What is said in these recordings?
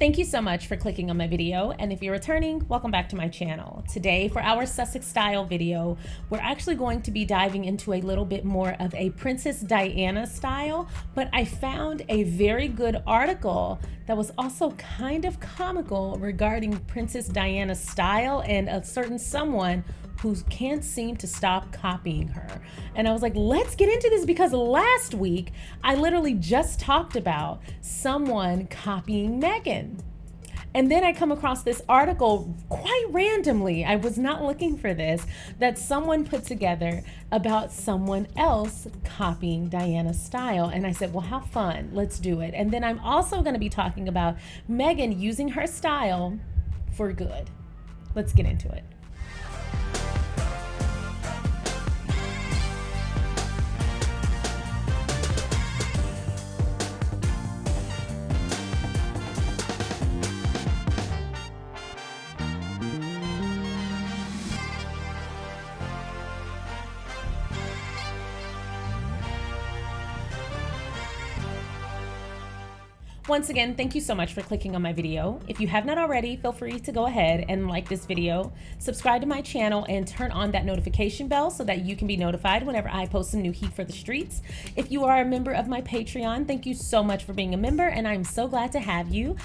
Thank you so much for clicking on my video, and if you're returning, welcome back to my channel. Today, for our Sussex style video, we're actually going to be diving into a little bit more of a Princess Diana style, but I found a very good article that was also kind of comical regarding Princess Diana's style and a certain someone who can't seem to stop copying her. And I was like, let's get into this, because last week I literally just talked about someone copying Meghan. And then I come across this article quite randomly, I was not looking for this, that someone put together about someone else copying Diana's style. And I said, well, how fun, let's do it. And then I'm also gonna be talking about Meghan using her style for good. Let's get into it. Once again, thank you so much for clicking on my video. If you have not already, feel free to go ahead and like this video, subscribe to my channel, and turn on that notification bell so that you can be notified whenever I post some new heat for the streets. If you are a member of my Patreon, thank you so much for being a member, and I'm so glad to have you.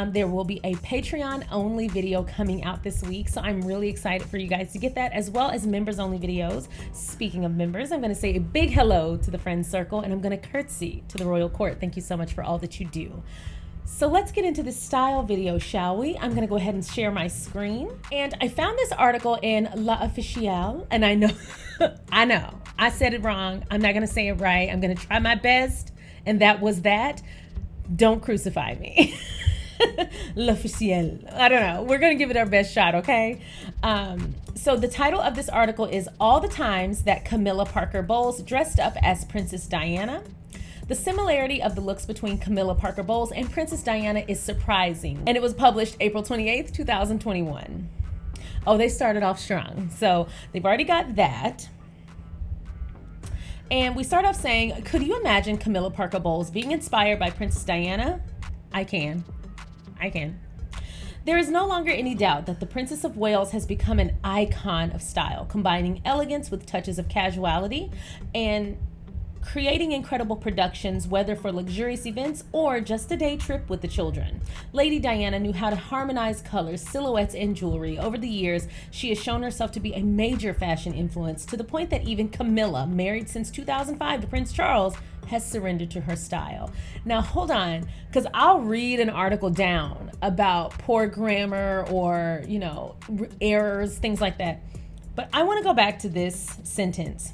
There will be a Patreon only video coming out this week, so I'm really excited for you guys to get that, as well as members only videos. Speaking of members, I'm gonna say a big hello to the friend circle, and I'm gonna curtsy to the royal court. Thank you so much for all that you do. So let's get into this style video, shall we? I'm gonna go ahead and share my screen. And I found this article in L'Officiel, and I know, I said it wrong. I'm not gonna say it right. I'm gonna try my best, and that was that. Don't crucify me. L'Officiel, I don't know. We're gonna give it our best shot, okay? So the title of this article is All the Times That Camilla Parker Bowles Dressed Up as Princess Diana. The similarity of the looks between Camilla Parker Bowles and Princess Diana is surprising, and it was published April 28th, 2021. Oh, they started off strong. So they've already got that. And we start off saying, could you imagine Camilla Parker Bowles being inspired by Princess Diana? I can. There is no longer any doubt that the Princess of Wales has become an icon of style, combining elegance with touches of casuality and creating incredible productions, whether for luxurious events or just a day trip with the children. Lady Diana knew how to harmonize colors, silhouettes, and jewelry. Over the years, she has shown herself to be a major fashion influence, to the point that even Camilla, married since 2005 to Prince Charles, has surrendered to her style. Now hold on, because I'll read an article down about poor grammar or, errors, things like that. But I want to go back to this sentence.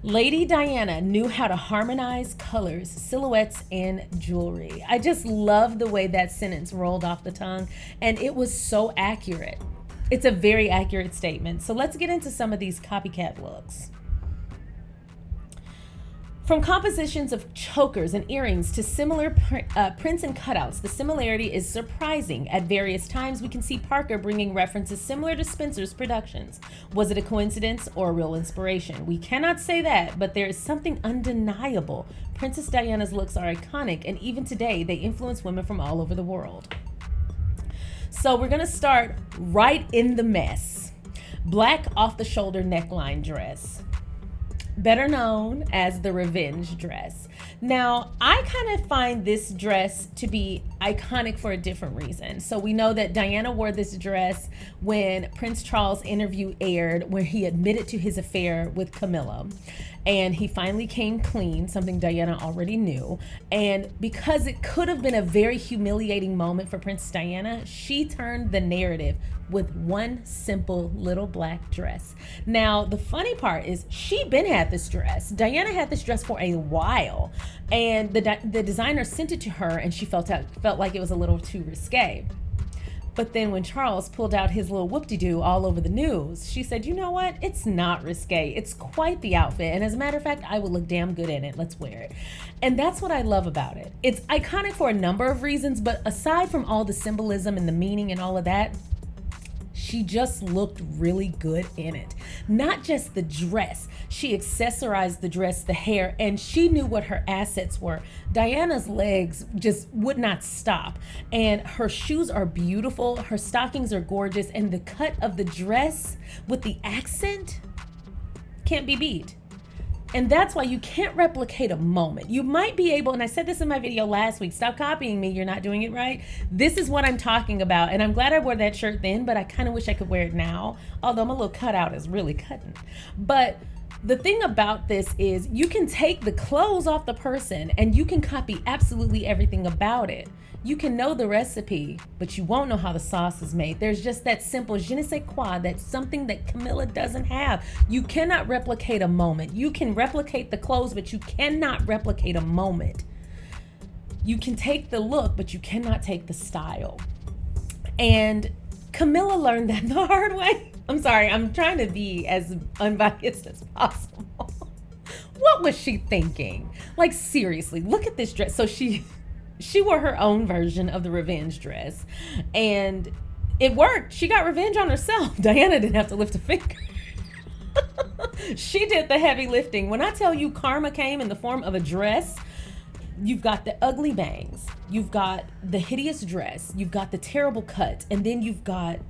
Lady Diana knew how to harmonize colors, silhouettes, and jewelry. I just love the way that sentence rolled off the tongue, and it was so accurate. It's a very accurate statement. So let's get into some of these copycat looks. From compositions of chokers and earrings to similar prints and cutouts, the similarity is surprising. At various times, we can see Parker bringing references similar to Spencer's productions. Was it a coincidence or a real inspiration? We cannot say that, but there is something undeniable. Princess Diana's looks are iconic, and even today, they influence women from all over the world. So we're gonna start right in the mess. Black off-the-shoulder neckline dress, better known as the revenge dress. Now, I kind of find this dress to be iconic for a different reason. So we know that Diana wore this dress when Prince Charles' interview aired, where he admitted to his affair with Camilla. And he finally came clean, something Diana already knew. And because it could have been a very humiliating moment for Princess Diana, she turned the narrative with one simple little black dress. Now, the funny part is she been had this dress. Diana had this dress for a while, and the designer sent it to her, and she felt like it was a little too risque. But then when Charles pulled out his little whoop-de-doo all over the news, she said, you know what? It's not risque. It's quite the outfit. And as a matter of fact, I would look damn good in it. Let's wear it. And that's what I love about it. It's iconic for a number of reasons, but aside from all the symbolism and the meaning and all of that, She just looked really good in it. Not just the dress, she accessorized the dress, the hair, and she knew what her assets were. Diana's legs just would not stop, and her shoes are beautiful, her stockings are gorgeous, and the cut of the dress with the accent can't be beat. And that's why you can't replicate a moment. You might be able, and I said this in my video last week, stop copying me, you're not doing it right. This is what I'm talking about. And I'm glad I wore that shirt then, but I kind of wish I could wear it now. Although my little cutout is really cutting. But the thing about this is you can take the clothes off the person and you can copy absolutely everything about it. You can know the recipe, but you won't know how the sauce is made. There's just that simple je ne sais quoi, that's something that Camilla doesn't have. You cannot replicate a moment. You can replicate the clothes, but you cannot replicate a moment. You can take the look, but you cannot take the style. And Camilla learned that the hard way. I'm sorry, I'm trying to be as unbiased as possible. What was she thinking? Like, seriously, look at this dress. So she wore her own version of the revenge dress, and it worked. She got revenge on herself. Diana didn't have to lift a finger. She did the heavy lifting. When I tell you karma came in the form of a dress, you've got the ugly bangs, you've got the hideous dress, you've got the terrible cut, and then you've got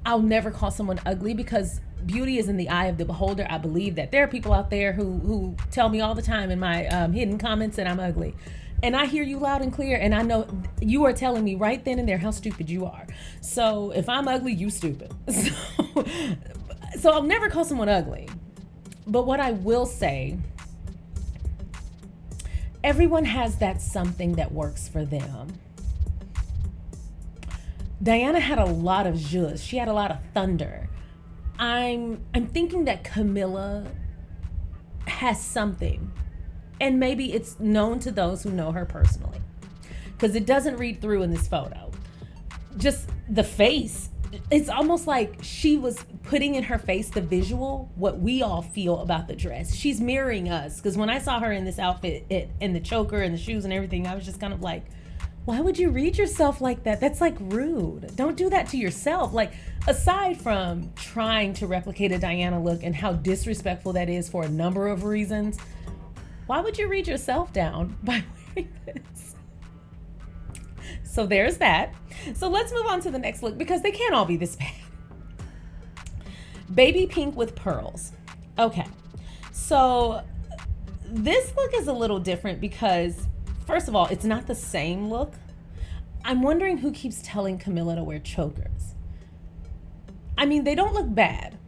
I'll never call someone ugly because beauty is in the eye of the beholder. I believe that there are people out there who tell me all the time in my hidden comments that I'm ugly. And I hear you loud and clear, and I know you are telling me right then and there how stupid you are. So if I'm ugly, you stupid. So I'll never call someone ugly. But what I will say, everyone has that something that works for them. Diana had a lot of zhuzh. She had a lot of thunder. I'm thinking that Camilla has something, and maybe it's known to those who know her personally, because it doesn't read through in this photo. Just the face, it's almost like she was putting in her face the visual, what we all feel about the dress. She's mirroring us, because when I saw her in this outfit, and the choker and the shoes and everything, I was just kind of like, why would you read yourself like that? That's like rude. Don't do that to yourself. Like, aside from trying to replicate a Diana look and how disrespectful that is for a number of reasons, why would you read yourself down by wearing this? So there's that. So let's move on to the next look, because they can't all be this bad. Baby pink with pearls. Okay, so this look is a little different because, first of all, it's not the same look. I'm wondering who keeps telling Camilla to wear chokers. I mean, they don't look bad.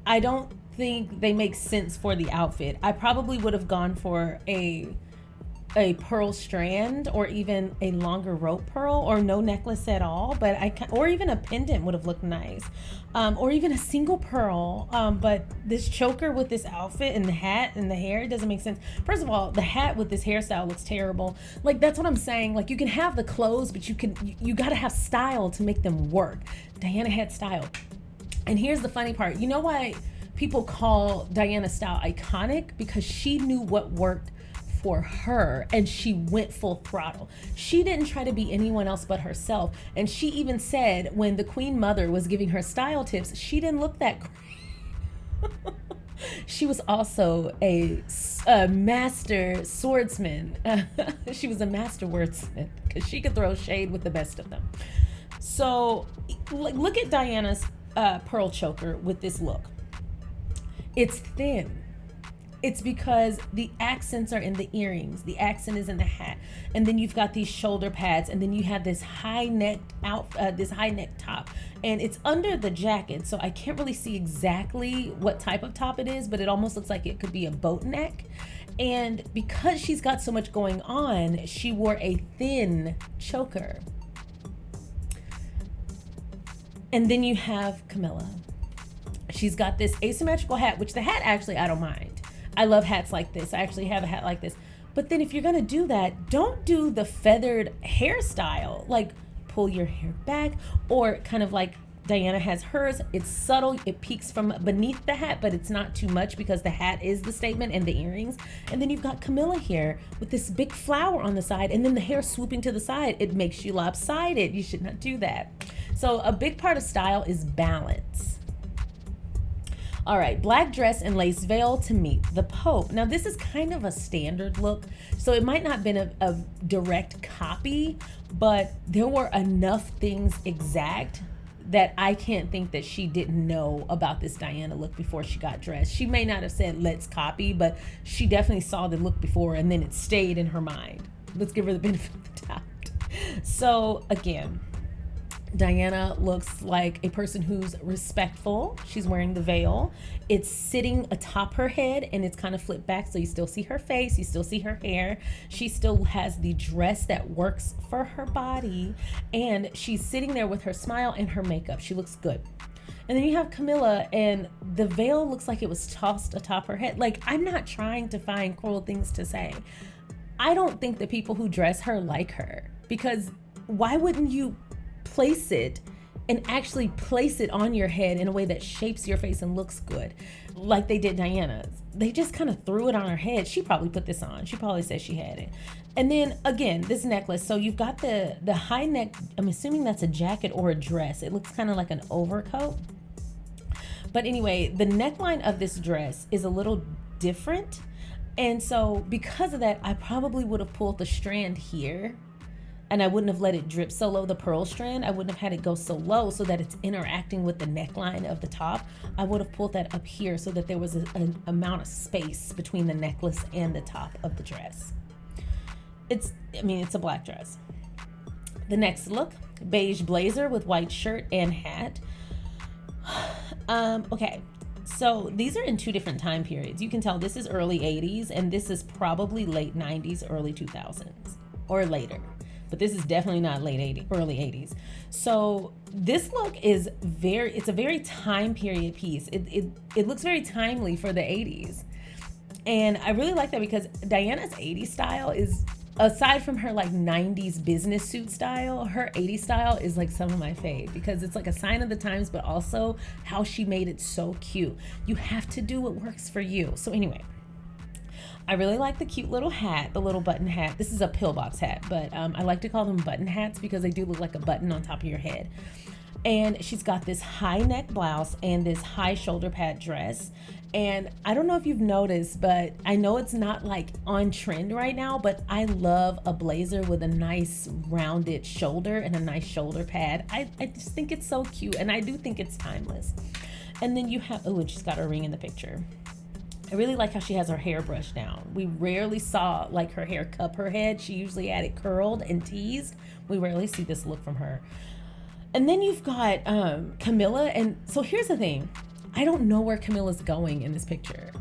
I don't think they make sense for the outfit. I probably would have gone for a pearl strand, or even a longer rope pearl, or no necklace at all, but or even a pendant would have looked nice, or even a single pearl, but this choker with this outfit and the hat and the hair, it doesn't make sense. First of all, the hat with this hairstyle looks terrible. Like, that's what I'm saying. Like, you can have the clothes, but you got to have style to make them work. Diana had style. And here's the funny part. You know why people call Diana's style iconic? Because she knew what worked for her, and she went full throttle. She didn't try to be anyone else but herself. And she even said when the Queen Mother was giving her style tips, she didn't look that great. She was also a master swordsman. She was a master wordsmith, because she could throw shade with the best of them. So look at Diana's pearl choker with this look. It's thin. It's because the accents are in the earrings. The accent is in the hat. And then you've got these shoulder pads, and then you have this high neck top, and it's under the jacket. So I can't really see exactly what type of top it is, but it almost looks like it could be a boat neck. And because she's got so much going on, she wore a thin choker. And then you have Camilla. She's got this asymmetrical hat, which the hat, actually, I don't mind. I love hats like this. I actually have a hat like this. But then if you're gonna do that, don't do the feathered hairstyle. Like, pull your hair back, or kind of like Diana has hers. It's subtle. It peeks from beneath the hat, but it's not too much because the hat is the statement and the earrings. And then you've got Camilla here with this big flower on the side and then the hair swooping to the side. It makes you lopsided. You should not do that. So a big part of style is balance. All right, black dress and lace veil to meet the Pope. Now this is kind of a standard look, so it might not have been a direct copy, but there were enough things exact that I can't think that she didn't know about this Diana look before she got dressed. She may not have said, let's copy, but she definitely saw the look before and then it stayed in her mind. Let's give her the benefit of the doubt. So again, Diana looks like a person who's respectful. She's wearing the veil. It's sitting atop her head and it's kind of flipped back, so you still see her face, you still see her hair. She still has the dress that works for her body, and she's sitting there with her smile and her makeup. She looks good. And then you have Camilla, and the veil looks like it was tossed atop her head. Like, I'm not trying to find cruel things to say. I don't think the people who dress her like her, because why wouldn't you place it and actually place it on your head in a way that shapes your face and looks good, like they did Diana's? They just kind of threw it on her head. She probably put this on. She probably said she had it. And then again, this necklace. So you've got the high neck. I'm assuming that's a jacket or a dress. It looks kind of like an overcoat. But anyway, the neckline of this dress is a little different. And so because of that, I probably would have pulled the strand here, and I wouldn't have let it drip so low, the pearl strand. I wouldn't have had it go so low so that it's interacting with the neckline of the top. I would have pulled that up here so that there was an amount of space between the necklace and the top of the dress. It's a black dress. The next look, beige blazer with white shirt and hat. Okay, so these are in two different time periods. You can tell this is early 80s and this is probably late 90s, early 2000s, or later. But this is definitely not late 80s, early 80s. So this look is it's a very time period piece. It looks very timely for the 80s. And I really like that because Diana's 80s style is, aside from her like 90s business suit style, her 80s style is like some of my fave because it's like a sign of the times, but also how she made it so cute. You have to do what works for you. So anyway, I really like the cute little hat, the little button hat. This is a pillbox hat, but I like to call them button hats because they do look like a button on top of your head. And she's got this high neck blouse and this high shoulder pad dress. And I don't know if you've noticed, but I know it's not like on trend right now, but I love a blazer with a nice rounded shoulder and a nice shoulder pad. I just think it's so cute, and I do think it's timeless. And then you have, oh, and she's got her ring in the picture. I really like how she has her hair brushed down. We rarely saw like her hair cup her head. She usually had it curled and teased. We rarely see this look from her. And then you've got Camilla. And so here's the thing. I don't know where Camilla's going in this picture.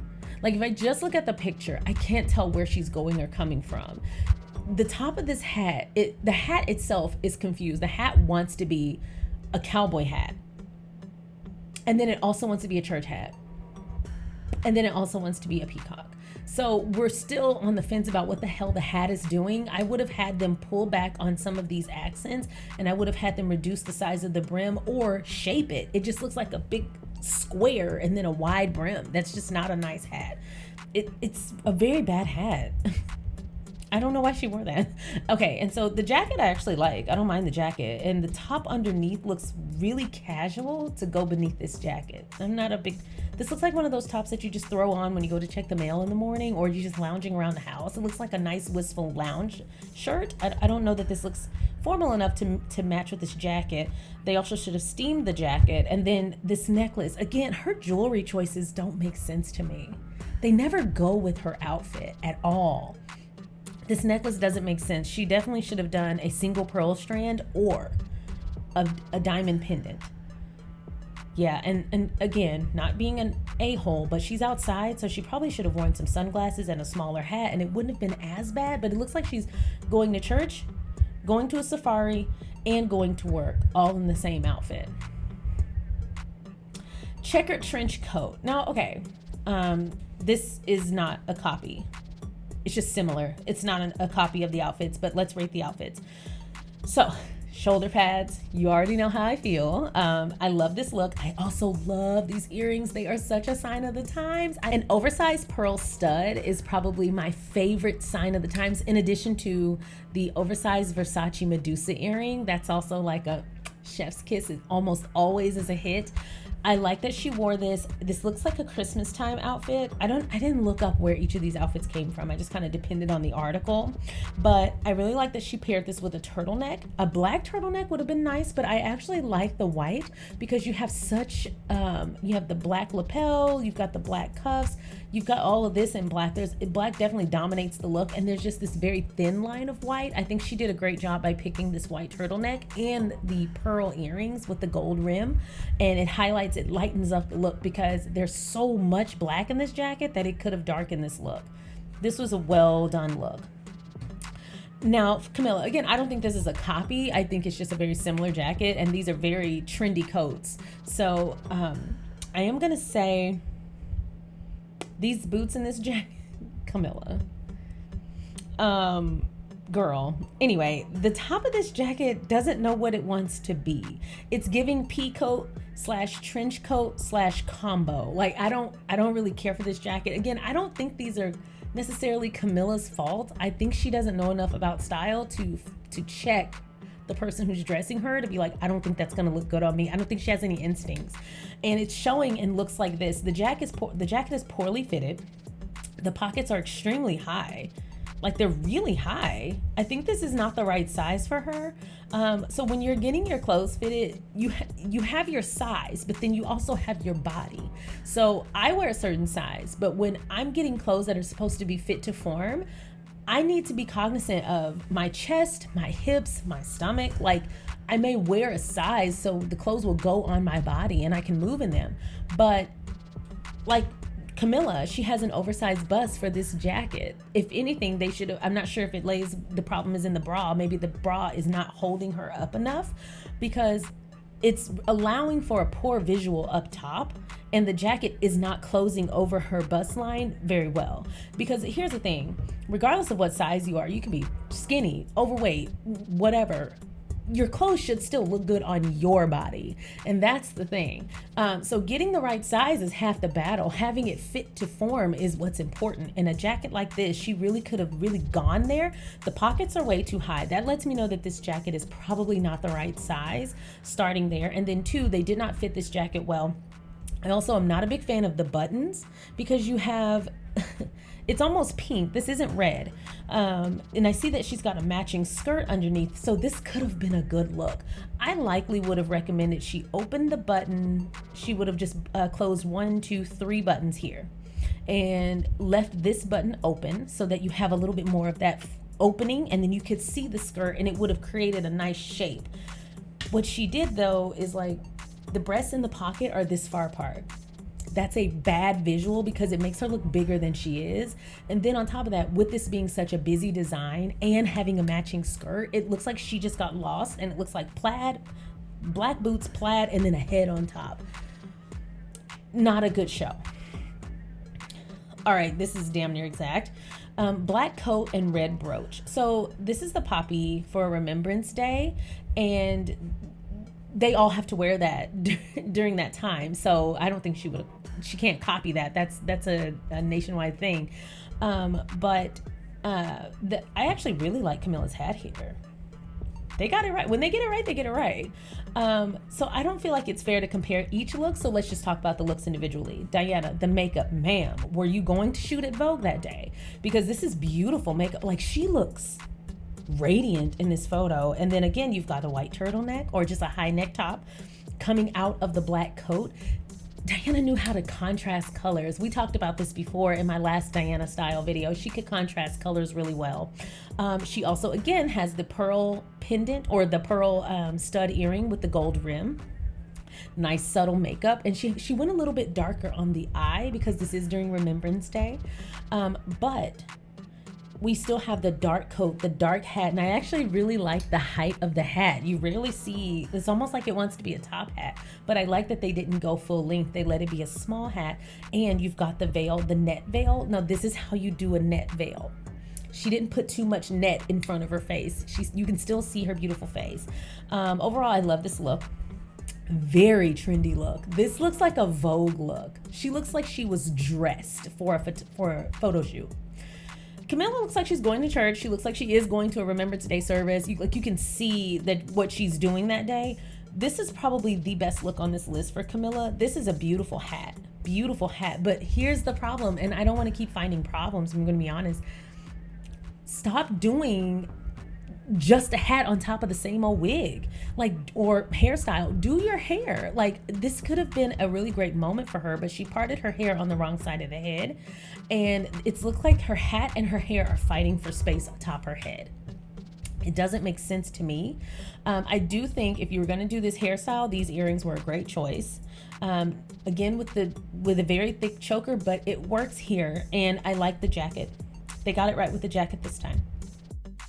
Like if I just look at the picture, I can't tell where she's going or coming from. The top of this hat, the hat itself is confused. The hat wants to be a cowboy hat. And then it also wants to be a church hat. And then it also wants to be a peacock. So we're still on the fence about what the hell the hat is doing. I would have had them pull back on some of these accents, and I would have had them reduce the size of the brim or shape it. It just looks like a big square and then a wide brim. That's just not a nice hat. It's a very bad hat. I don't know why she wore that. Okay, and so the jacket I actually like. I don't mind the jacket. And the top underneath looks really casual to go beneath this jacket. This looks like one of those tops that you just throw on when you go to check the mail in the morning, or you're just lounging around the house. It looks like a nice wistful lounge shirt. I don't know that this looks formal enough to match with this jacket. They also should have steamed the jacket. And then this necklace, again, her jewelry choices don't make sense to me. They never go with her outfit at all. This necklace doesn't make sense. She definitely should have done a single pearl strand or a diamond pendant. Yeah, and again, not being an a-hole, but she's outside, so she probably should have worn some sunglasses and a smaller hat, and it wouldn't have been as bad, but it looks like she's going to church, going to a safari, and going to work, all in the same outfit. Checkered trench coat. Now, okay, this is not a copy. It's just similar. It's not a copy of the outfits, but let's rate the outfits. So shoulder pads. You already know how I feel. I love this look. I also love these earrings. They are such a sign of the times. An oversized pearl stud is probably my favorite sign of the times, in addition to the oversized Versace Medusa earring. That's also like a chef's kiss. It almost always is a hit. I like that she wore this. This looks like a Christmas time outfit. I didn't look up where each of these outfits came from. I just kind of depended on the article. But I really like that she paired this with a turtleneck. A black turtleneck would have been nice, but I actually like the white because you have such, you have the black lapel, you've got the black cuffs, you've got all of this in black. Black definitely dominates the look, and there's just this very thin line of white. I think she did a great job by picking this white turtleneck and the pearl earrings with the gold rim, and it lightens up the look because there's so much black in this jacket that it could have darkened this look. This was a well done look. Now, Camilla, again, I don't think this is a copy. I think it's just a very similar jacket, and these are very trendy coats. So I am gonna say these boots in this jacket, Camilla, girl. Anyway, the top of this jacket doesn't know what it wants to be. It's giving pea coat / trench coat / combo. Like, I don't really care for this jacket. Again, I don't think these are necessarily Camilla's fault. I think she doesn't know enough about style to check the person who's dressing her to be like, I don't think that's gonna look good on me. I don't think she has any instincts, and it's showing and looks like this. The jacket is poorly fitted. The pockets are extremely high. Like, they're really high. I think this is not the right size for her. So when you're getting your clothes fitted, you have your size, but then you also have your body. So I wear a certain size, but when I'm getting clothes that are supposed to be fit to form, I need to be cognizant of my chest, my hips, my stomach. Like, I may wear a size so the clothes will go on my body and I can move in them. But like Camilla, she has an oversized bust for this jacket. If anything, they should have, I'm not sure if the problem is in the bra. Maybe the bra is not holding her up enough, because it's allowing for a poor visual up top, and the jacket is not closing over her bust line very well. Because here's the thing, regardless of what size you are, you can be skinny, overweight, whatever, your clothes should still look good on your body. And that's the thing. So getting the right size is half the battle. Having it fit to form is what's important. In a jacket like this, she really could have really gone there. The pockets are way too high. That lets me know that this jacket is probably not the right size, starting there. And then 2, they did not fit this jacket well. I also am not a big fan of the buttons, because you have it's almost pink. This isn't red. And I see that she's got a matching skirt underneath, so this could have been a good look. I likely would have recommended she opened the button. She would have just closed 1, 2, 3 buttons here and left this button open so that you have a little bit more of that opening, and then you could see the skirt and it would have created a nice shape. What she did though is, like, the breasts in the pocket are this far apart. That's a bad visual because it makes her look bigger than she is. And then on top of that, with this being such a busy design and having a matching skirt, it looks like she just got lost, and it looks like plaid, black boots, plaid, and then a head on top. Not a good show. All right, this is damn near exact. Black coat and red brooch. So this is the poppy for Remembrance Day, and they all have to wear that during that time. So I don't think she can't copy that. That's a nationwide thing. But I actually really like Camilla's hat here. They got it right. When they get it right, they get it right. So I don't feel like it's fair to compare each look. So let's just talk about the looks individually. Diana, the makeup, ma'am, were you going to shoot at Vogue that day? Because this is beautiful makeup. Like, she looks radiant in this photo. And then again, you've got a white turtleneck or just a high neck top coming out of the black coat. Diana knew how to contrast colors. We talked about this before in my last Diana style video. She could contrast colors really well. She also, again, has the pearl pendant or the pearl stud earring with the gold rim. Nice subtle makeup. And she went a little bit darker on the eye because this is during Remembrance Day. But we still have the dark coat, the dark hat, and I actually really like the height of the hat. You rarely see, it's almost like it wants to be a top hat, but I like that they didn't go full length. They let it be a small hat, and you've got the veil, the net veil. Now, this is how you do a net veil. She didn't put too much net in front of her face. You can still see her beautiful face. Overall, I love this look. Very trendy look. This looks like a Vogue look. She looks like she was dressed for a photo shoot. Camilla looks like she's going to church. She looks like she is going to a Remember Today service. You can see that what she's doing that day. This is probably the best look on this list for Camilla. This is a beautiful hat. Beautiful hat. But here's the problem, and I don't want to keep finding problems, I'm going to be honest. Stop doing just a hat on top of the same old wig, or hairstyle. Do your hair. This could have been a really great moment for her, but she parted her hair on the wrong side of the head, and it's looked like her hat and her hair are fighting for space atop her head. It doesn't make sense to me. I do think if you were going to do this hairstyle, these earrings were a great choice. Again, with a very thick choker, but it works here, and I like the jacket. They got it right with the jacket this time.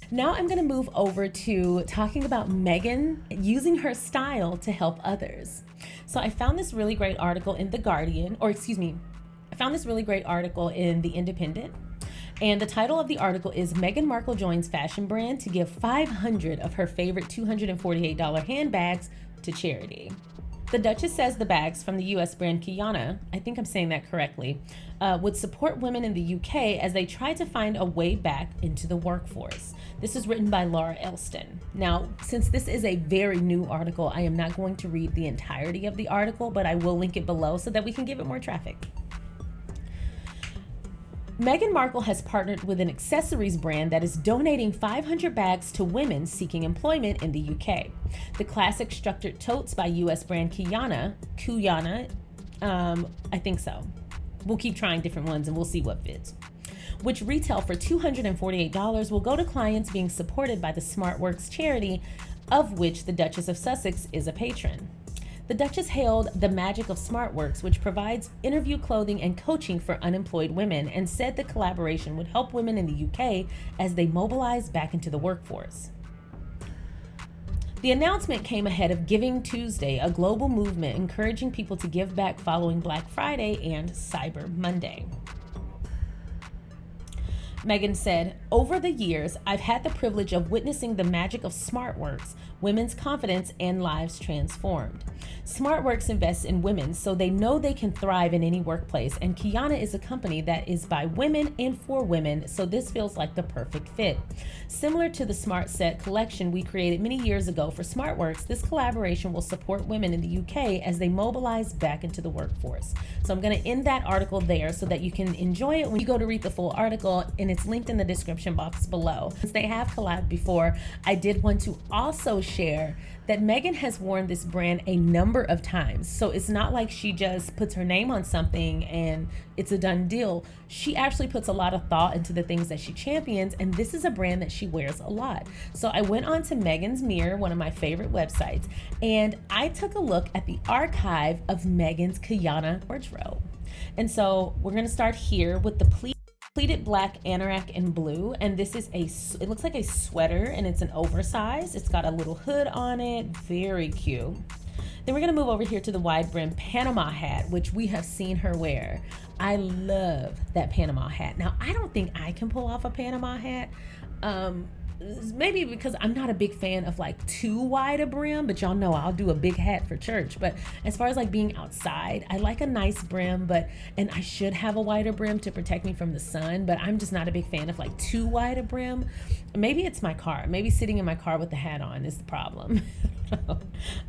Now I'm going to move over to talking about Meghan using her style to help others. So I found this really great article in The Guardian, I found this really great article in The Independent. And the title of the article is Meghan Markle joins fashion brand to give 500 of her favorite $248 handbags to charity. The Duchess says the bags from the US brand Kiana, I think I'm saying that correctly, would support women in the UK as they try to find a way back into the workforce. This is written by Laura Elston. Now, since this is a very new article, I am not going to read the entirety of the article, but I will link it below so that we can give it more traffic. Meghan Markle has partnered with an accessories brand that is donating 500 bags to women seeking employment in the UK. The classic structured totes by US brand Kuyana, I think so. We'll keep trying different ones and we'll see what fits. Which retail for $248 will go to clients being supported by the SmartWorks charity, of which the Duchess of Sussex is a patron. The Duchess hailed the magic of SmartWorks, which provides interview clothing and coaching for unemployed women, and said the collaboration would help women in the UK as they mobilize back into the workforce. The announcement came ahead of Giving Tuesday, a global movement encouraging people to give back following Black Friday and Cyber Monday. Meghan said, "Over the years, I've had the privilege of witnessing the magic of SmartWorks, women's confidence and lives transformed. SmartWorks invests in women so they know they can thrive in any workplace, and Kiana is a company that is by women and for women, so this feels like the perfect fit. Similar to the Smart Set collection we created many years ago for SmartWorks, this collaboration will support women in the UK as they mobilize back into the workforce." So I'm going to end that article there so that you can enjoy it when you go to read the full article, and it's linked in the description box below. Since they have collabed before, I did want to also share that Meghan has worn this brand a number of times. So it's not like she just puts her name on something and it's a done deal. She actually puts a lot of thought into the things that she champions, and this is a brand that she wears a lot. So I went on to Meghan's Mirror, one of my favorite websites, and I took a look at the archive of Meghan's Kiana wardrobe. And so we're gonna start here with the pleated black anorak and blue, and this is it looks like a sweater, and it's an oversized. It's got a little hood on it, very cute. Then we're gonna move over here to the wide brim Panama hat, which we have seen her wear. I love that Panama hat. Now, I don't think I can pull off a Panama hat. Maybe because I'm not a big fan of like too wide a brim, but y'all know I'll do a big hat for church. But as far as like being outside, I like a nice brim, and I should have a wider brim to protect me from the sun, but I'm just not a big fan of like too wide a brim. Maybe it's my car. Maybe sitting in my car with the hat on is the problem.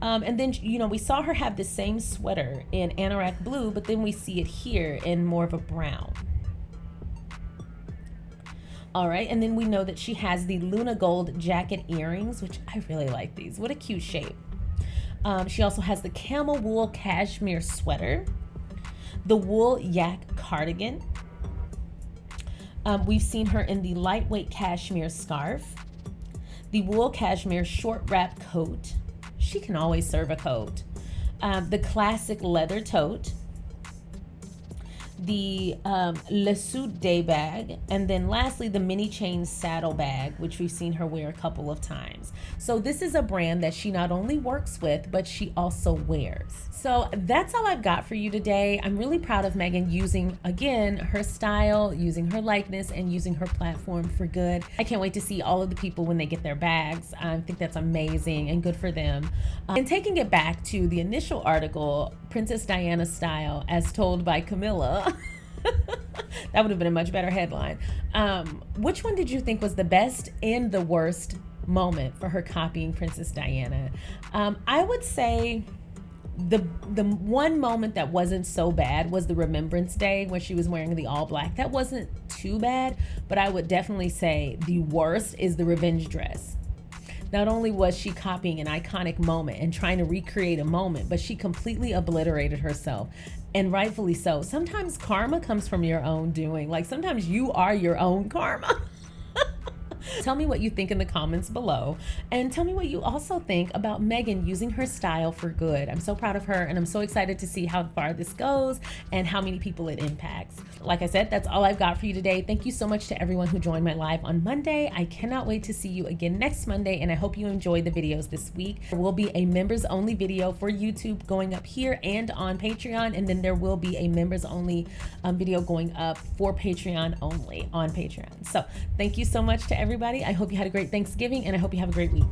And then, we saw her have the same sweater in anorak blue, but then we see it here in more of a brown. All right, and then we know that she has the Luna Gold jacket earrings, which I really like these. What a cute shape. She also has the camel wool cashmere sweater, the wool yak cardigan. We've seen her in the lightweight cashmere scarf, the wool cashmere short wrap coat. She can always serve a coat. The classic leather tote, the Le Suit Day bag, and then lastly the mini chain saddle bag, which we've seen her wear a couple of times. So this is a brand that she not only works with, but she also wears. So that's all I've got for you today. I'm really proud of Meghan using, again, her style, using her likeness, and using her platform for good. I can't wait to see all of the people when they get their bags. I think that's amazing and good for them. And taking it back to the initial article, Princess Diana style, as told by Camilla. That would have been a much better headline. Which one did you think was the best and the worst moment for her copying Princess Diana? I would say the one moment that wasn't so bad was the Remembrance Day when she was wearing the all black. That wasn't too bad, but I would definitely say the worst is the revenge dress. Not only was she copying an iconic moment and trying to recreate a moment, but she completely obliterated herself, and rightfully so. Sometimes karma comes from your own doing. Like, sometimes you are your own karma. Tell me what you think in the comments below, and tell me what you also think about Meghan using her style for good. I'm so proud of her, and I'm so excited to see how far this goes and how many people it impacts. Like I said, that's all I've got for you today. Thank you so much to everyone who joined my live on Monday. I cannot wait to see you again next Monday, and I hope you enjoyed the videos this week. There will be a members only video for YouTube going up here and on Patreon, and then there will be a members only video going up for Patreon only on Patreon. So thank you so much to everybody. I hope you had a great Thanksgiving, and I hope you have a great week.